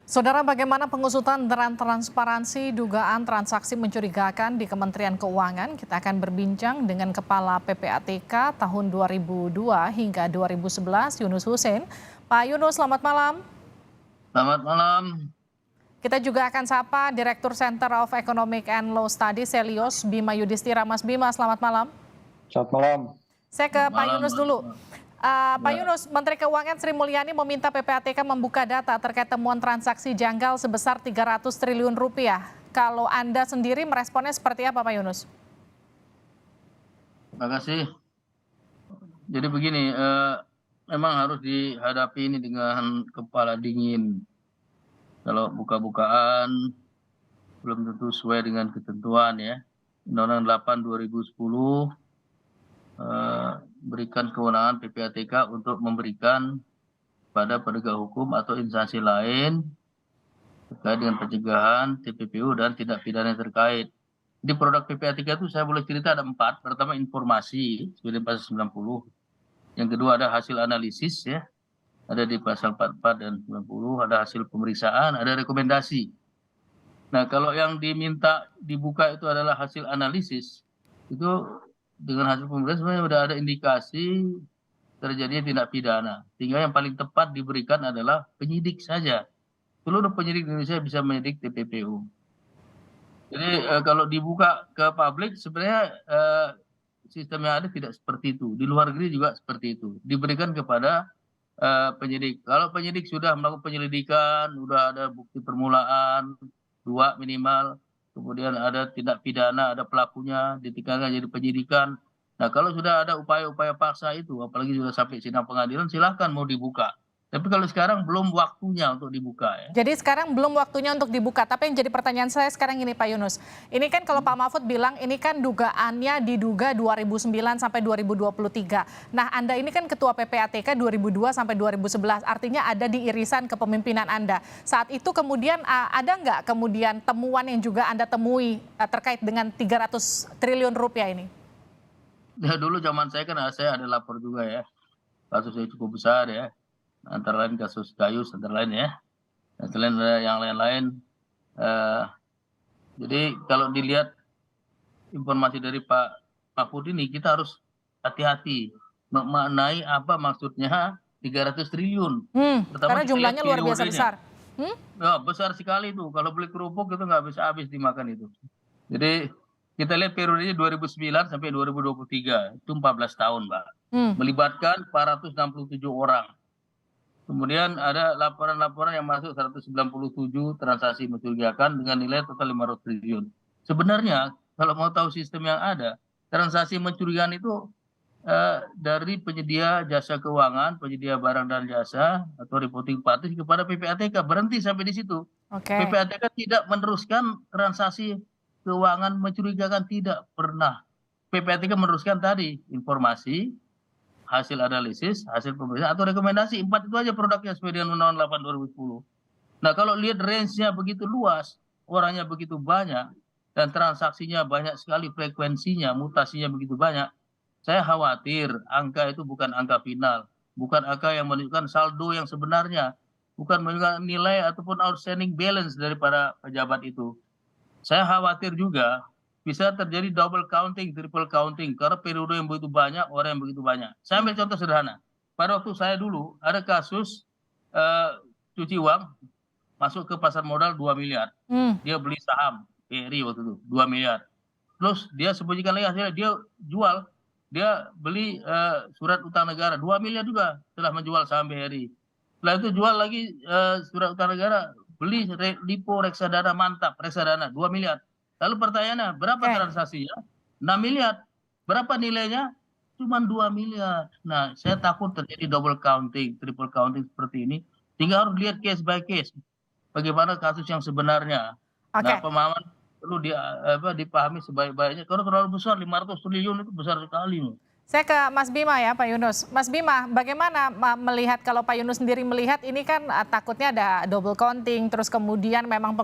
Saudara, bagaimana pengusutan dan transparansi dugaan transaksi mencurigakan di Kementerian Keuangan? Kita akan berbincang dengan Kepala PPATK tahun 2002 hingga 2011, Yunus Hussein. Pak Yunus, selamat malam. Selamat malam. Kita juga akan sapa Direktur Center of Economic and Law Studies, Selyos Bima Yudhistira. Mas Bima, selamat malam. Selamat malam. Saya ke Pak Yunus dulu. Pak Yunus, Menteri Keuangan Sri Mulyani meminta PPATK membuka data terkait temuan transaksi janggal sebesar 300 triliun rupiah. Kalau Anda sendiri meresponnya seperti apa, Pak Yunus? Terima kasih. Jadi begini, memang harus dihadapi ini dengan kepala dingin. Kalau buka-bukaan belum tentu sesuai dengan ketentuan ya. Undang-Undang 8 2010 berikan kewenangan PPATK untuk memberikan pada penegak hukum atau instansi lain terkait dengan pencegahan, TPPU, dan tindak pidana terkait. Di produk PPATK itu saya boleh cerita ada 4. Pertama, informasi, seperti pasal 90. Yang kedua ada hasil analisis ya, ada di pasal 44 dan 90, ada hasil pemeriksaan, ada rekomendasi. Nah, kalau yang diminta dibuka itu adalah hasil analisis, itu dengan hasil pemeriksaan sebenarnya sudah ada indikasi terjadinya tindak pidana. Sehingga yang paling tepat diberikan adalah penyidik saja. Seluruh penyidik di Indonesia bisa menyidik TPPU. Jadi kalau dibuka ke publik sebenarnya sistem yang ada tidak seperti itu. Di luar negeri juga seperti itu. Diberikan kepada penyidik. Kalau penyidik sudah melakukan penyelidikan, sudah ada bukti permulaan, 2 minimal, kemudian ada tindak pidana, ada pelakunya, ditingkatkan jadi penyidikan. Nah, kalau sudah ada upaya-upaya paksa itu, apalagi sudah sampai sidang pengadilan, silahkan mau dibuka. Tapi kalau sekarang belum waktunya untuk dibuka ya. Jadi sekarang belum waktunya untuk dibuka. Tapi yang jadi pertanyaan saya sekarang ini, Pak Yunus. Ini kan kalau Pak Mahfud bilang ini kan dugaannya diduga 2009 sampai 2023. Nah, Anda ini kan Ketua PPATK 2002 sampai 2011. Artinya ada di irisan kepemimpinan Anda. Saat itu kemudian ada nggak kemudian temuan yang juga Anda temui terkait dengan 300 triliun rupiah ini? Ya dulu zaman saya kan saya ada lapor juga ya. Kasusnya cukup besar ya. Antara lain kasus Gayus, antara lain ya. Dan selain yang lain-lain. Jadi kalau dilihat informasi dari Pak Mahfud ini, kita harus hati-hati memaknai apa maksudnya 300 triliun. Karena jumlahnya luar biasa besar. Ya, besar sekali itu. Kalau beli kerupuk itu nggak bisa habis dimakan itu. Jadi kita lihat periodenya 2009 sampai 2023. Itu 14 tahun, Mbak. Melibatkan 467 orang. Kemudian ada laporan-laporan yang masuk 197 transaksi mencurigakan dengan nilai total 500 triliun. Sebenarnya kalau mau tahu sistem yang ada, transaksi mencurigakan itu dari penyedia jasa keuangan, penyedia barang dan jasa atau reporting parties kepada PPATK, berhenti sampai di situ. PPATK tidak meneruskan transaksi keuangan mencurigakan, tidak pernah. PPATK meneruskan tadi informasi, hasil analisis, hasil pemeriksaan, atau rekomendasi. 4 itu aja produknya sesuai dengan Undang-Undang 8 2010. Nah, kalau lihat range-nya begitu luas, orangnya begitu banyak, dan transaksinya banyak sekali, frekuensinya, mutasinya begitu banyak, saya khawatir angka itu bukan angka final, bukan angka yang menunjukkan saldo yang sebenarnya, bukan menunjukkan nilai ataupun outstanding balance daripada pejabat itu. Saya khawatir juga bisa terjadi double counting, triple counting, karena periode yang begitu banyak, orang yang begitu banyak. Saya ambil contoh sederhana. Pada waktu saya dulu, ada kasus cuci uang, masuk ke pasar modal 2 miliar. Dia beli saham, BRI waktu itu, 2 miliar. Terus dia sembunyikan lagi hasilnya, dia jual, dia beli surat utang negara, 2 miliar juga setelah menjual saham BRI. Setelah itu jual lagi surat utang negara, beli Lipo Reksadana Mantap, Reksadana, 2 miliar. Lalu pertanyaannya, berapa transaksinya? 6 miliar. Berapa nilainya? Cuma 2 miliar. Nah, saya takut terjadi double counting, triple counting seperti ini. Sehingga harus lihat case by case. Bagaimana kasus yang sebenarnya. Nah, pemahaman perlu dipahami sebaik-baiknya. Kalau terlalu besar, 500 triliun itu besar sekali. Saya ke Mas Bima ya, Pak Yunus. Mas Bima, bagaimana melihat, kalau Pak Yunus sendiri melihat ini kan takutnya ada double counting, terus kemudian memang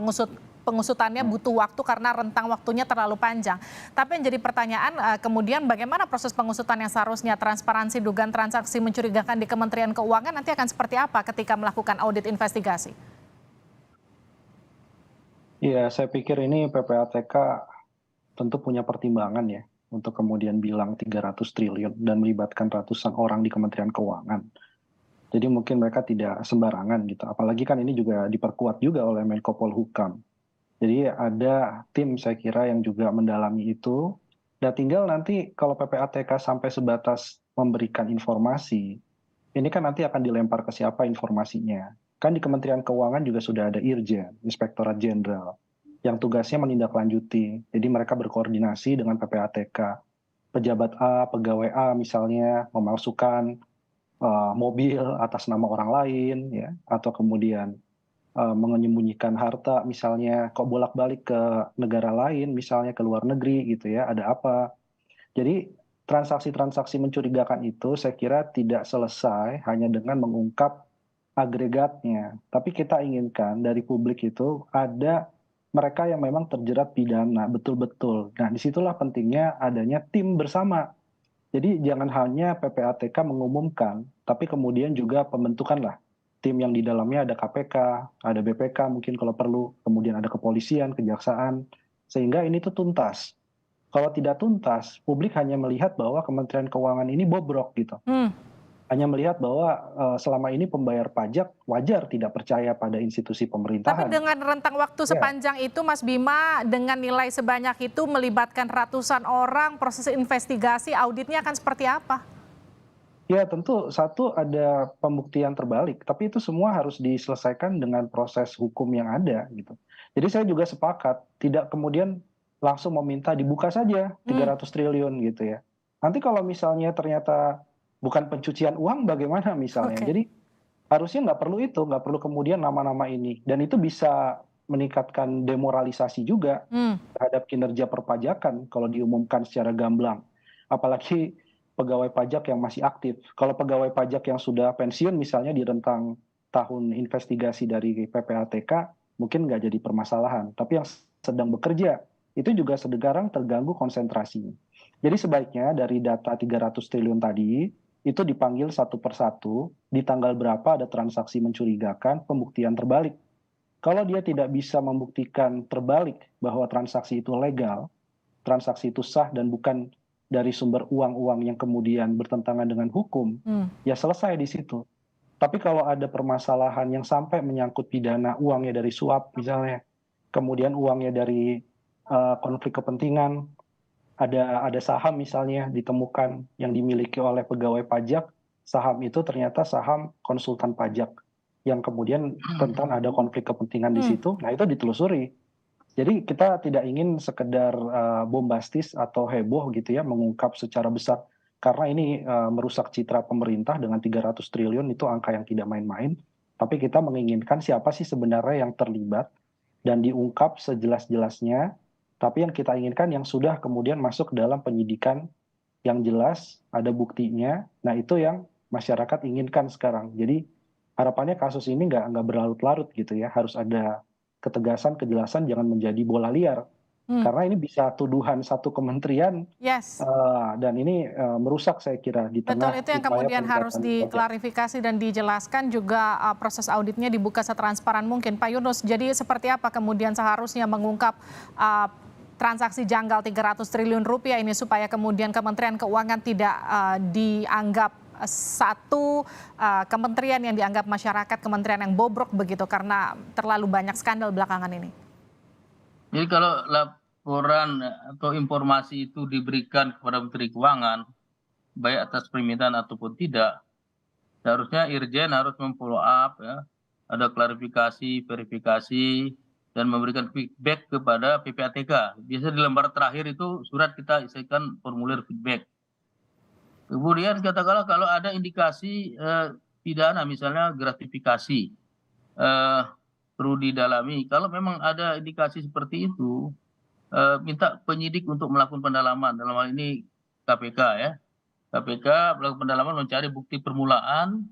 pengusutannya butuh waktu karena rentang waktunya terlalu panjang. Tapi yang jadi pertanyaan kemudian bagaimana proses pengusutan yang seharusnya transparansi dugaan transaksi mencurigakan di Kementerian Keuangan nanti akan seperti apa ketika melakukan audit investigasi? Iya, saya pikir ini PPATK tentu punya pertimbangan ya untuk kemudian bilang 300 triliun dan melibatkan ratusan orang di Kementerian Keuangan. Jadi mungkin mereka tidak sembarangan gitu. Apalagi kan ini juga diperkuat juga oleh Menko Polhukam. Jadi ada tim saya kira yang juga mendalami itu. Dan tinggal nanti kalau PPATK sampai sebatas memberikan informasi, ini kan nanti akan dilempar ke siapa informasinya. Kan di Kementerian Keuangan juga sudah ada Irjen, Inspektorat Jenderal, yang tugasnya menindaklanjuti. Jadi mereka berkoordinasi dengan PPATK. Pejabat A, pegawai A misalnya memalsukan mobil atas nama orang lain, ya, atau kemudian menyembunyikan harta, misalnya kok bolak-balik ke negara lain, misalnya ke luar negeri gitu ya, ada apa. Jadi transaksi-transaksi mencurigakan itu saya kira tidak selesai hanya dengan mengungkap agregatnya. Tapi kita inginkan dari publik itu ada mereka yang memang terjerat pidana betul-betul. Nah, disitulah pentingnya adanya tim bersama. Jadi jangan hanya PPATK mengumumkan, tapi kemudian juga pembentukanlah tim yang di dalamnya ada KPK, ada BPK mungkin kalau perlu, kemudian ada kepolisian, kejaksaan, sehingga ini tuh tuntas. Kalau tidak tuntas, publik hanya melihat bahwa Kementerian Keuangan ini bobrok gitu. Hanya melihat bahwa selama ini pembayar pajak wajar tidak percaya pada institusi Tapi pemerintahan. dengan rentang waktu Ya. sepanjang itu Mas Bima, dengan nilai sebanyak itu melibatkan ratusan orang, proses investigasi, auditnya akan seperti apa? Ya tentu satu ada pembuktian terbalik, tapi itu semua harus diselesaikan dengan proses hukum yang ada gitu. Jadi saya juga sepakat, tidak kemudian langsung meminta dibuka saja 300 triliun gitu ya. Nanti kalau misalnya ternyata bukan pencucian uang bagaimana misalnya. Oke. Jadi harusnya nggak perlu itu, nggak perlu kemudian nama-nama ini. Dan itu bisa meningkatkan demoralisasi juga terhadap kinerja perpajakan kalau diumumkan secara gamblang. Apalagi pegawai pajak yang masih aktif. Kalau pegawai pajak yang sudah pensiun misalnya di rentang tahun investigasi dari PPATK, mungkin nggak jadi permasalahan. Tapi yang sedang bekerja, itu juga sekarang terganggu konsentrasinya. Jadi sebaiknya dari data 300 triliun tadi, itu dipanggil satu persatu, di tanggal berapa ada transaksi mencurigakan, pembuktian terbalik. Kalau dia tidak bisa membuktikan terbalik bahwa transaksi itu legal, transaksi itu sah dan bukan dari sumber uang-uang yang kemudian bertentangan dengan hukum, ya selesai di situ. Tapi kalau ada permasalahan yang sampai menyangkut pidana, uangnya dari suap misalnya, kemudian uangnya dari konflik kepentingan, ada saham misalnya ditemukan yang dimiliki oleh pegawai pajak, saham itu ternyata saham konsultan pajak yang kemudian rentan ada konflik kepentingan di situ, nah itu ditelusuri. Jadi kita tidak ingin sekedar bombastis atau heboh gitu ya mengungkap secara besar karena ini merusak citra pemerintah dengan 300 triliun itu angka yang tidak main-main. Tapi kita menginginkan siapa sih sebenarnya yang terlibat dan diungkap sejelas-jelasnya. Tapi yang kita inginkan yang sudah kemudian masuk dalam penyidikan yang jelas, ada buktinya. Nah itu yang masyarakat inginkan sekarang. Jadi harapannya kasus ini nggak berlarut-larut gitu ya. Harus ada ketegasan, kejelasan, jangan menjadi bola liar. Karena ini bisa tuduhan satu kementerian dan ini merusak saya kira di tengah. Betul, itu yang kemudian harus diklarifikasi dan dijelaskan juga proses auditnya dibuka setransparan mungkin. Pak Yunus, jadi seperti apa kemudian seharusnya mengungkap transaksi janggal 300 triliun rupiah ini supaya kemudian Kementerian Keuangan tidak dianggap satu kementerian yang dianggap masyarakat kementerian yang bobrok begitu karena terlalu banyak skandal belakangan ini. Jadi kalau laporan atau informasi itu diberikan kepada Menteri Keuangan, baik atas permintaan ataupun tidak, seharusnya Irjen harus memfollow up, ya, ada klarifikasi, verifikasi, dan memberikan feedback kepada PPATK. Biasa di lembar terakhir itu surat kita isikan formulir feedback. Kemudian katakanlah kalau ada indikasi pidana, misalnya gratifikasi, perlu didalami. Kalau memang ada indikasi seperti itu, minta penyidik untuk melakukan pendalaman. Dalam hal ini KPK ya. KPK melakukan pendalaman mencari bukti permulaan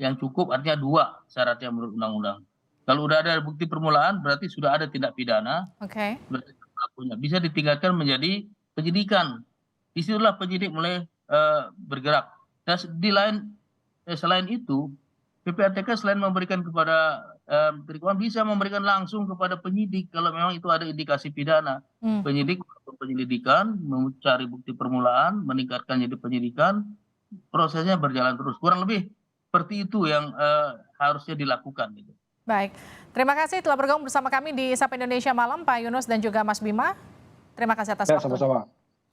yang cukup, artinya 2 syaratnya menurut undang-undang. Kalau udah ada bukti permulaan berarti sudah ada tindak pidana. Oke. Pelakunya bisa ditingkatkan menjadi penyidikan. Disitulah penyidik mulai bergerak. Dan selain itu, PPATK selain memberikan kepada Menteri Keuangan bisa memberikan langsung kepada penyidik kalau memang itu ada indikasi pidana. Penyidik melakukan penyelidikan, mencari bukti permulaan, meningkatkan jadi penyidikan, prosesnya berjalan terus. Kurang lebih seperti itu yang harusnya dilakukan. Gitu. Baik, terima kasih telah bergabung bersama kami di Sapa Indonesia Malam, Pak Yunus dan juga Mas Bima. Terima kasih atas waktu. Sama-sama.